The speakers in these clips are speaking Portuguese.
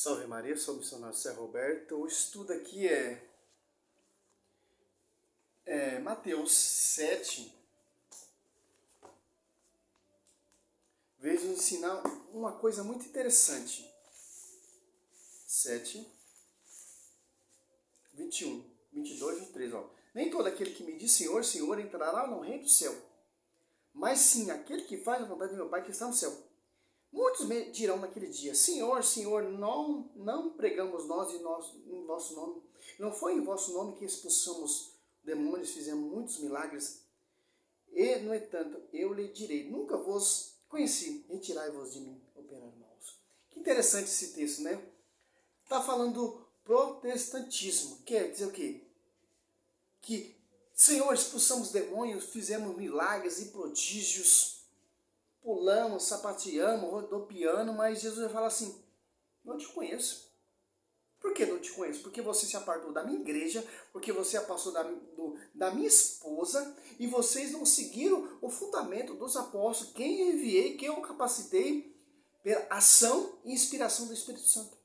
Salve Maria, sou o missionário Zé Roberto. O estudo aqui é Mateus 7. Veio nos ensinar uma coisa muito interessante. 7, 21, 22, 23. Ó. Nem todo aquele que me diz Senhor, Senhor entrará no reino do céu, mas sim aquele que faz a vontade de meu Pai que está no céu. Muitos me dirão naquele dia, Senhor, Senhor, não pregamos nós em vosso nome. Não foi em vosso nome que expulsamos demônios, fizemos muitos milagres. E, no entanto, eu lhe direi, nunca vos conheci, retirai-vos de mim, operário maus. Que interessante esse texto, né? Está falando do protestantismo. Quer dizer o quê? Que, Senhor, expulsamos demônios, fizemos milagres e prodígios, pulamos, sapateamos, rodopiamos, mas Jesus vai falar assim, não te conheço. Por que não te conheço? Porque você se apartou da minha igreja, porque você afastou da minha esposa, e vocês não seguiram o fundamento dos apóstolos, quem eu enviei, quem eu capacitei, pela ação e inspiração do Espírito Santo.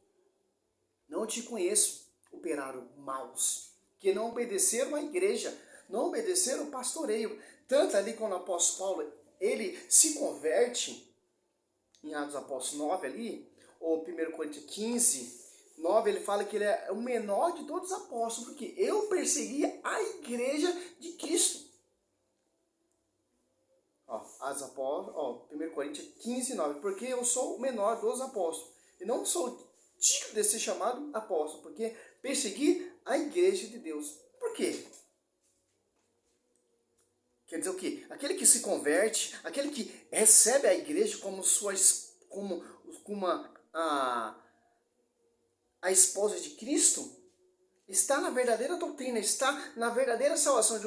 Não te conheço, operaram maus, que não obedeceram à igreja, não obedeceram o pastoreio. Tanto ali quando o apóstolo Paulo ele se converte, em Atos Apóstolos 9 ali, ou 1 Coríntios 15, 9, ele fala que ele é o menor de todos os apóstolos, porque eu perseguia a igreja de Cristo. Atos Apóstolos, 1 Coríntios 15, 9, porque eu sou o menor dos apóstolos, e não sou digno de ser chamado apóstolo, porque persegui a igreja de Deus. Por quê? Quer dizer o quê? Aquele que se converte, aquele que recebe a igreja como a esposa de Cristo, está na verdadeira doutrina, está na verdadeira salvação.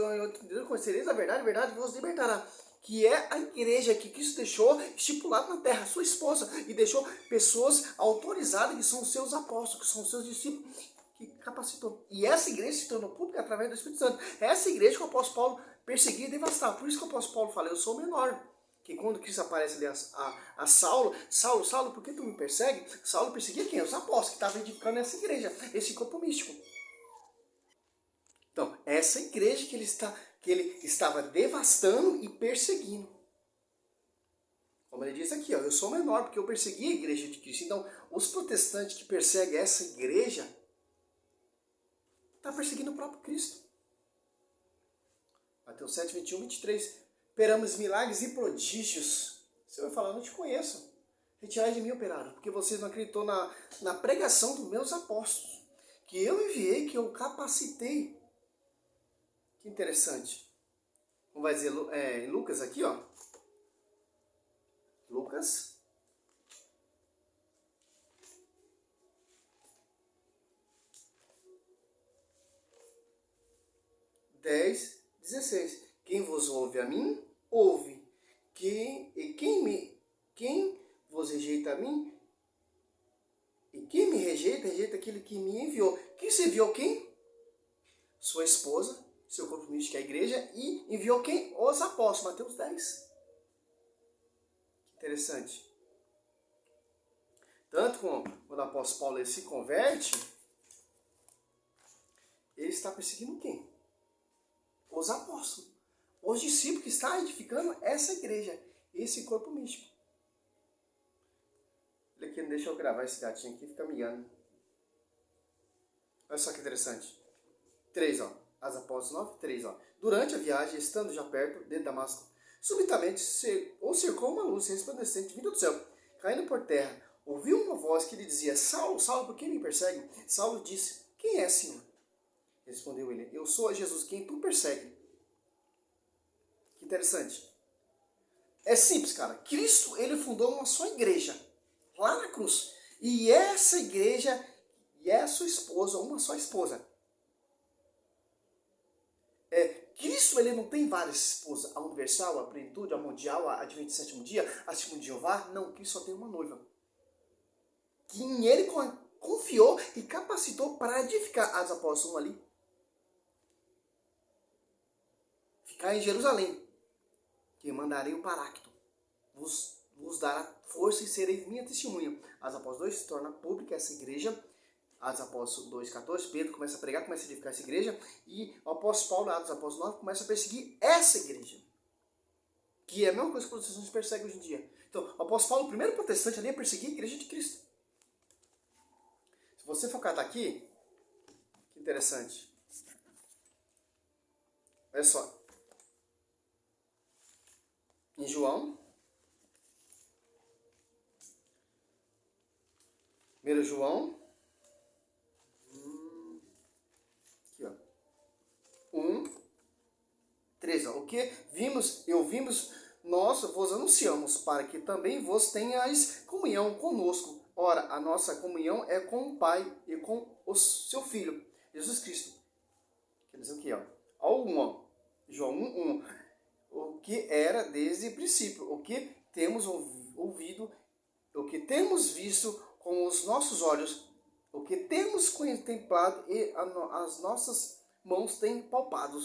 Conhecereis a verdade vos libertará. Que é a igreja que Cristo deixou estipulado na terra, sua esposa, e deixou pessoas autorizadas, que são os seus apóstolos, que são os seus discípulos, que capacitou. E essa igreja se tornou pública através do Espírito Santo. Essa igreja que o apóstolo Paulo perseguia e devastava. Por isso que o apóstolo Paulo fala, eu sou o menor. Que quando Cristo aparece ali a Saulo, Saulo, por que tu me persegue? Saulo perseguia quem? Os apóstolos que estavam edificando essa igreja, esse corpo místico. Então, essa igreja que ele estava devastando e perseguindo. Como ele diz aqui, eu sou menor porque eu persegui a igreja de Cristo. Então, os protestantes que perseguem essa igreja estão perseguindo o próprio Cristo. Mateus 7, 21, 23. Esperamos milagres e prodígios. Você vai falar, não te conheço. Retirai de mim, operário, porque vocês não acreditou na pregação dos meus apóstolos, que eu enviei, que eu capacitei. Que interessante. Como vai dizer em Lucas aqui, ó. Lucas 10, 16. Quem vos ouve a mim, ouve. Quem vos rejeita a mim, e quem me rejeita, rejeita aquele que me enviou. Quem se enviou quem? Sua esposa, seu corpo místico, que é a igreja, e enviou quem? Os apóstolos. Mateus 10. Que interessante. Tanto quando o apóstolo Paulo ele se converte, ele está perseguindo quem? Os apóstolos. Os discípulos que estão edificando essa igreja, esse corpo místico. Ele aqui não deixa eu gravar esse gatinho aqui, fica miando. Olha só que interessante. 3, ó. As Apóstolos 9, 3, ó. Durante a viagem, estando já perto de Damasco, subitamente o cercou uma luz resplandecente vinda do céu. Caindo por terra, ouviu uma voz que lhe dizia, Saulo, Saulo, por que me persegue? Saulo disse, quem é, Senhor? Respondeu ele, eu sou Jesus, quem tu persegue. Que interessante. É simples, cara. Cristo, ele fundou uma só igreja, lá na cruz. E essa igreja, e é a sua esposa, uma só esposa. Cristo, ele não tem várias esposas. A universal, a plenitude, a mundial, a adventista sétimo dia, a segunda de Jeová. Não, Cristo só tem uma noiva. Que em ele confiou e capacitou para edificar as apóstolos ali. Ficar em Jerusalém. Que mandarei o Paráclito. vos dará força e sereis minha testemunha. Atos Apóstolos 2 se torna pública essa igreja. Atos Apóstolos 2,14, Pedro começa a pregar, começa a edificar essa igreja. E o apóstolo Paulo, Atos Apóstolos 9, começa a perseguir essa igreja. Que é a mesma coisa que os protestantes perseguem hoje em dia. Então, o apóstolo Paulo, o primeiro protestante ali, é perseguir a igreja de Cristo. Se você focar daqui, que interessante. Olha só. Em João, 1 João, aqui ó, 1, 3, ó, o que ouvimos, nós vos anunciamos, para que também vos tenhais comunhão conosco. Ora, a nossa comunhão é com o Pai e com o seu Filho, Jesus Cristo. Quer dizer aqui, ó, ao 1, ó, João 1, 1. O que era desde o princípio, o que temos ouvido, o que temos visto com os nossos olhos, o que temos contemplado e as nossas mãos têm palpado,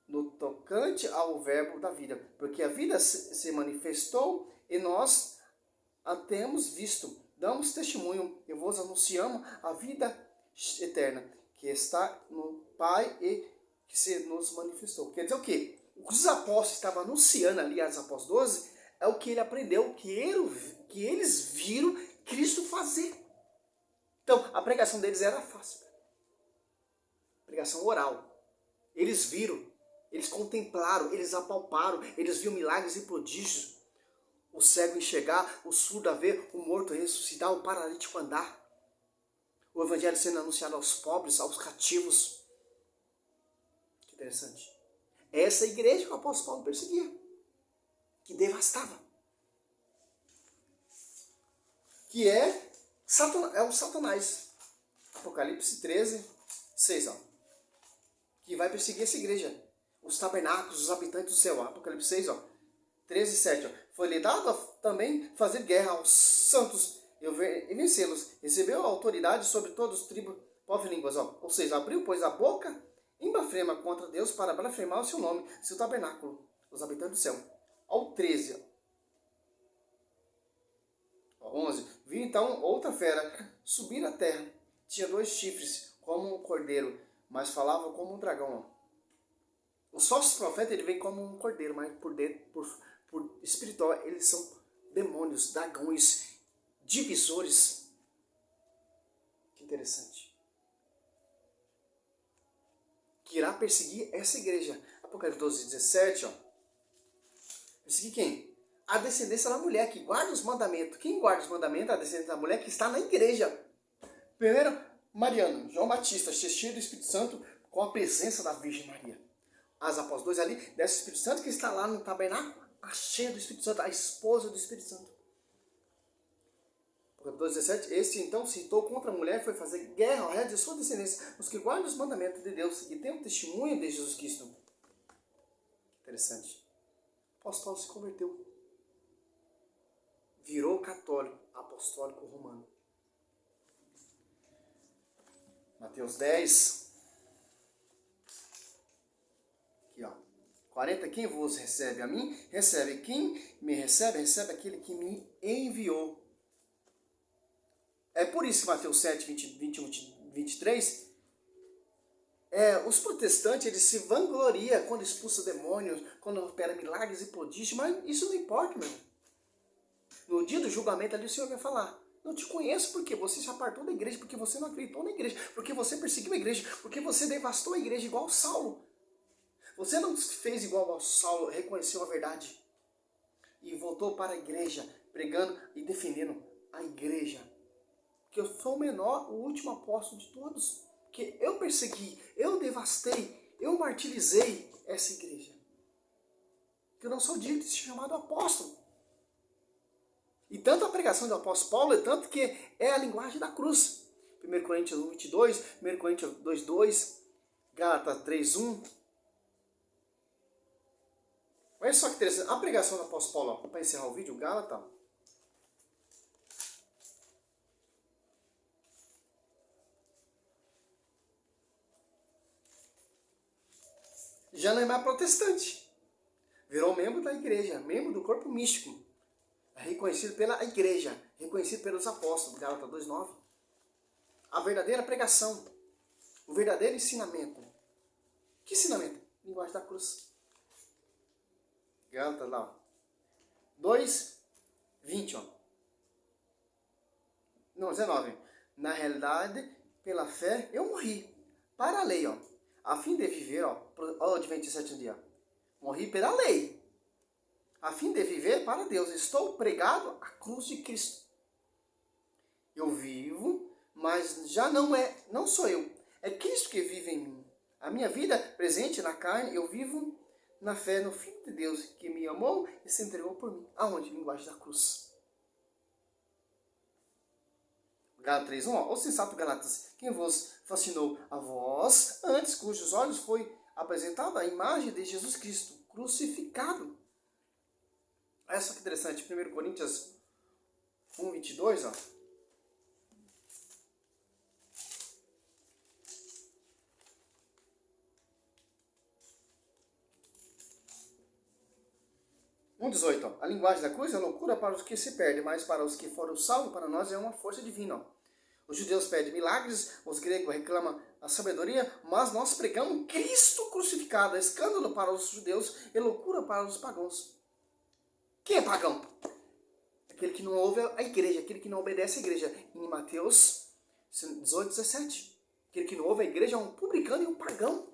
no tocante ao verbo da vida. Porque a vida se manifestou e nós a temos visto. Damos testemunho e vos anunciamos a vida eterna, que está no Pai e que se nos manifestou. Quer dizer o quê? O que os apóstolos estavam anunciando ali, Atos Apóstolos 12, é o que ele aprendeu, que eles viram Cristo fazer. Então, a pregação deles era fácil. Pregação oral. Eles viram, eles contemplaram, eles apalparam, eles viram milagres e prodígios. O cego enxergar, o surdo a ver, o morto ressuscitar, o paralítico andar. O evangelho sendo anunciado aos pobres, aos cativos. Que interessante. Essa igreja que o apóstolo Paulo perseguia, que devastava. Que é o Satanás. Apocalipse 13, 6, ó. Que vai perseguir essa igreja. Os tabernáculos, os habitantes do céu. Ó. Apocalipse 6, ó. 13, 7. Ó. Foi-lhe dado também fazer guerra aos santos e vencê-los. Recebeu autoridade sobre todos os tribos, povos e línguas. Ó. Ou seja, abriu, pois, a boca em blasfema contra Deus para blasfemar o seu nome, seu tabernáculo, os habitantes do céu. Ao 13. Ó. 11. Vi então outra fera subir à terra. Tinha 2 chifres, como um cordeiro, mas falava como um dragão. Ó. Os falsos profetas ele vem como um cordeiro, mas por dentro, por espiritual, eles são demônios, dragões, divisores. Que interessante. Que irá perseguir essa igreja. Apocalipse 12, 17, ó. Perseguir quem? A descendência da mulher, que guarda os mandamentos. Quem guarda os mandamentos? A descendência da mulher que está na igreja. Primeiro, Mariano, João Batista, cheio do Espírito Santo, com a presença da Virgem Maria. As apóstolos 2 ali, desse Espírito Santo que está lá no tabernáculo, a cheia do Espírito Santo, a esposa do Espírito Santo. Apocalipse 17, esse então se irritou contra a mulher e foi fazer guerra ao resto de sua descendência, os que guardam os mandamentos de Deus e têm o testemunho de Jesus Cristo. Interessante. O apóstolo Paulo se converteu. Virou católico, apostólico romano. Mateus 10. Aqui, ó. 40. Quem vos recebe a mim, recebe. Quem me recebe, recebe aquele que me enviou. É por isso que Mateus 7, 21, 23, os protestantes eles se vangloriam quando expulsam demônios, quando opera milagres e prodígios, mas isso não importa, meu. No dia do julgamento ali o Senhor vai falar, não te conheço porque você se apartou da igreja, porque você não acreditou na igreja, porque você perseguiu a igreja, porque você devastou a igreja igual Saulo. Você não fez igual ao Saulo, reconheceu a verdade e voltou para a igreja, pregando e defendendo a igreja. Que eu sou o menor, o último apóstolo de todos. Que eu persegui, eu devastei, eu martirizei essa igreja. Que eu não sou digno de ser chamado apóstolo. E tanto a pregação do apóstolo Paulo, é tanto que é a linguagem da cruz. 1 Coríntios 1, 22, 1 Coríntios 2, 2, Gálatas 3, 1. Olha só que interessante. A pregação do apóstolo Paulo, para encerrar o vídeo, Gálatas. Já não é mais protestante. Virou membro da igreja, membro do corpo místico. reconhecido pela igreja, reconhecido pelos apóstolos, Gálatas 2:9. A verdadeira pregação, o verdadeiro ensinamento. Que ensinamento? Linguagem da cruz. Gálatas lá, ó. 2:20, ó. Não, 19. Na realidade, pela fé, eu morri para a lei, ó, a fim de viver, ó o advento de 7 dias. Morri pela lei, a fim de viver para Deus. Estou pregado à cruz de Cristo. Eu vivo, mas já não sou eu. É Cristo que vive em mim. A minha vida presente na carne, eu vivo na fé no Filho de Deus, que me amou e se entregou por mim. Aonde? Linguagem da cruz. Gálatas 3:1, ó sensato Galatas, quem vos fascinou a vós, antes cujos olhos foi apresentada a imagem de Jesus Cristo, crucificado. Olha só que interessante, 1 Coríntios 1:22, ó. Um 18, ó. A linguagem da cruz é loucura para os que se perdem, mas para os que foram salvos, para nós é uma força divina. Ó. Os judeus pedem milagres, os gregos reclamam a sabedoria, mas nós pregamos Cristo crucificado. É escândalo para os judeus e loucura para os pagãos. Quem é pagão? Aquele que não ouve a igreja, aquele que não obedece a igreja. Em Mateus 18:17. Aquele que não ouve a igreja é um publicano e um pagão.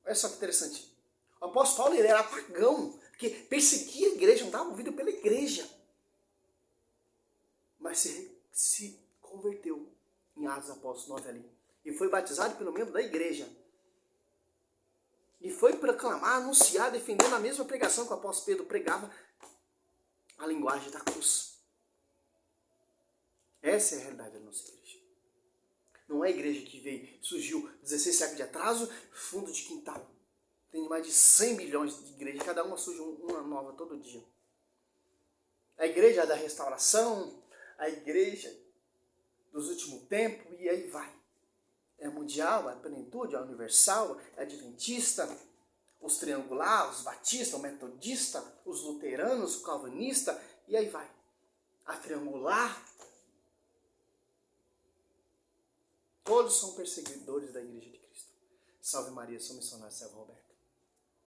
Olha só que interessante. O apóstolo Paulo ele era pagão, porque perseguia a igreja, não estava movido pela igreja. Mas se converteu em Atos dos Apóstolos 9 ali. E foi batizado pelo membro da igreja. E foi proclamar, anunciar, defendendo a mesma pregação que o apóstolo Pedro pregava, a linguagem da cruz. Essa é a realidade da nossa igreja. Não é a igreja que veio, surgiu 16 séculos de atraso, fundo de quintal. Tem mais de 100 milhões de igrejas, cada uma surge uma nova todo dia. A igreja da restauração, a igreja dos últimos tempos, e aí vai. É mundial, é plenitude, é universal, é adventista, os triangulares, os batistas, o metodista, os luteranos, o calvinista, e aí vai. A triangular. Todos são perseguidores da igreja de Cristo. Salve Maria, sou missionário Célio Roberto.